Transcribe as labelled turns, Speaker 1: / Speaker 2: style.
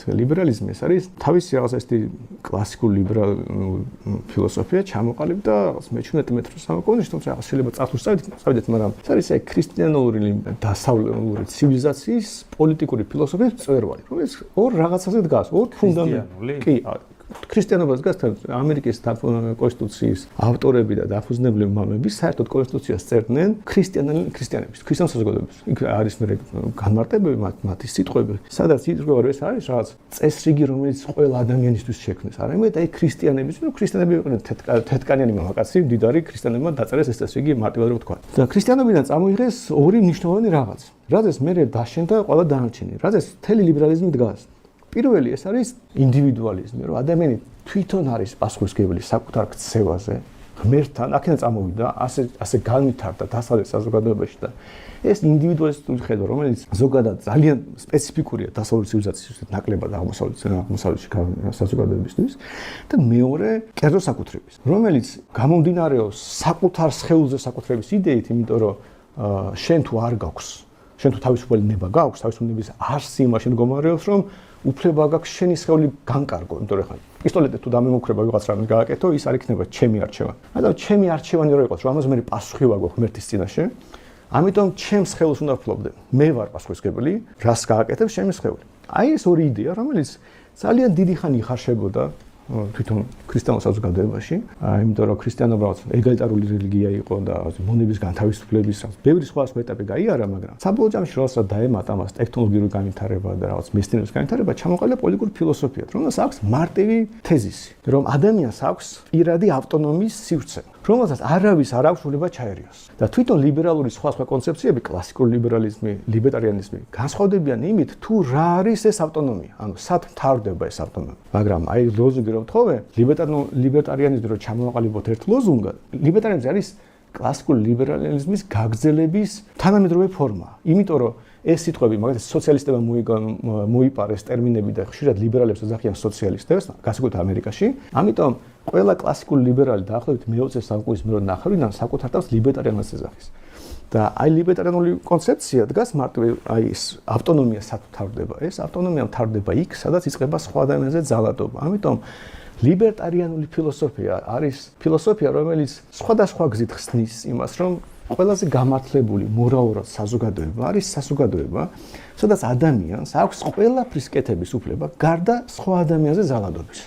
Speaker 1: ლიბერალიზმი ეს არის თავისი რაღაც ესეთი კლასიკური ლიბერალური ფილოსოფია ჩამოყალიბდა მე-17 მეტროს სამყაროში, თუმცა შეიძლება წარსულს წავიდეთ, მაგრამ ეს არის აი ქრისტიანული დასავლური ცივილიზაციის პოლიტიკური ფილოსოფიის მწვერვალი, რომელიც ორ რაღაცაზე დგას, ორ ფუნდამენტზე. კი, ქრისტიანობას დგას ამერიკის კონსტიტუციის ავტორები და დაფუძნებლები მამები საერთოდ კონსტიტუციას წერდნენ ქრისტიანების, ქრისტიან საზოგადოებას. იქ არის მე განმარტებები მათი სიტყვები, სადაც ითვლება რომ ეს არის რაღაც წესრიგი, რომელიც ყველა ადამიანისთვის შექმნეს. არამედ აი ქრისტიანების, რომ ქრისტიანები იყვნენ თეთრკანიანი მამაკაცი, მდიდარი ქრისტიანებმა დაწერეს ეს წესრიგი მარტივად რო ვთქვა. და ქრისტიანობიდან წამოიღეს ორი მნიშვნელოვანი რაღაც. რადგან მე დაშენდა ყველა დანარჩენი, რადგან მთელი ლიბერალიზმი დგას. პირველი ეს არის ინდივიდუალიზმი, რომ ადამიანი თვითონ არის პასუხისმგებელი საკუთარ ქცევაზე, ღმერთთან, აქედან წამოვიდა, ასე განვითარდა დასავლეთ საზოგადოებაში და ეს ინდივიდუალისტური ხედვა, რომელიც ზოგადად ძალიან სპეციფიკურია დასავლეთ ცივილიზაციისთვის, ნაკლებად აღმოსავლეთში საზოგადოებისთვის და მეორე კერძო საკუთრების, რომელიც გამომდინარეობს საკუთარ სხეულზე საკუთრების იდეით, იმიტომ რომ შენ თუ არ გაქვს, შენ თუ თავისუფალი ნება გაქვს, თავისუფალი ნების არსი იმაში მდგომარეობს, რომ უფლება გაქვს შენი სხეული განკარგო, იმიტომ რომ ხან პისტოლეტი თუ დამემუქრება ვიღაც რამეს გააკეთო, ის არ იქნება ჩემი არჩევანი. მაგრამ ჩემი არჩევანი რო იყოს, რომ ამას მე პასუხი ვაგო ღმერთის წინაშე, ამიტომ ჩემს სხეულს უნდა ვფლობდე. მე ვარ პასუხისმგებელი, რას გააკეთებს ჩემი სხეული. აი ეს ორი იდეა, რომელიც ძალიან დიდი ხანი იხარშებოდა თვითონ ქრისტიანულ საზოგადოებაში, იმიტომ რომ ქრისტიანობა ეგალიტარული რელიგია იყო და მონების განთავისუფლების ბევრი სხვა ეტაპი გაიარა, მაგრამ საბოლოო ჯამში როდესაც დაემატა მას ტექნოლოგიური განვითარება და რაღაც მეცნიერების განვითარება, ჩამოყალიბდა პოლიტიკური ფილოსოფია, რომელსაც აქვს მარტივი თეზისი, რომ ადამიანს აქვს პირადი ავტონომიის სივრცე, რომელსაც არავის არ აქვს სულება ჩაერიოს. და თვითონ ლიბერალური სხვა კონცეფციები, კლასიკური ლიბერალიზმი, ლიბერტარიანიზმი განსხვავდებიან იმით, თუ რა არის ეს ავტონომია, ანუ სად მთავრდება ეს ავტონომია. მაგრამ აი ლოზუნგი რომ თხოვე, ლიბერტარიანიზმი რო ჩამოვაყალიბოთ ერთ ლოზუნგად, ლიბერტარიანიზმი არის კლასიკური ლიბერალიზმის გაგრძელების თანამედროვე ფორმა. იმიტომ რომ ეს სიტყვები, მაგალითად სოციალისტებმა მოიპარეს ტერმინები და ხშირად ლიბერალებს ეძახიან სოციალისტებს, განსაკუთრებით ამერიკაში. ამიტომ ყველა კლასიკური ლიბერალი დაახლოებით მე-20 საუკუნის მეორე ნახევრიდან საკუთარ თავს ლიბერტარიანობას ეძახის. და აი ლიბერტარიანული კონცეფცია დგას მარტივ აი ეს ავტონომია სად მთავრდება. ეს ავტონომია მთავრდება იქ, სადაც იწყება სხვა ადამიანზე ძალადობა. ამიტომ ლიბერტარიანული ფილოსოფია არის ფილოსოფია, რომელიც სხვადასხვა გზით ხსნის იმას, რომ ყველაზე გამართლებული მორალურად საზოგადოება არის საზოგადოება, სადაც ადამიანს აქვს ყველაფრის კეთების უფლება გარდა სხვა ადამიანზე ძალადობის.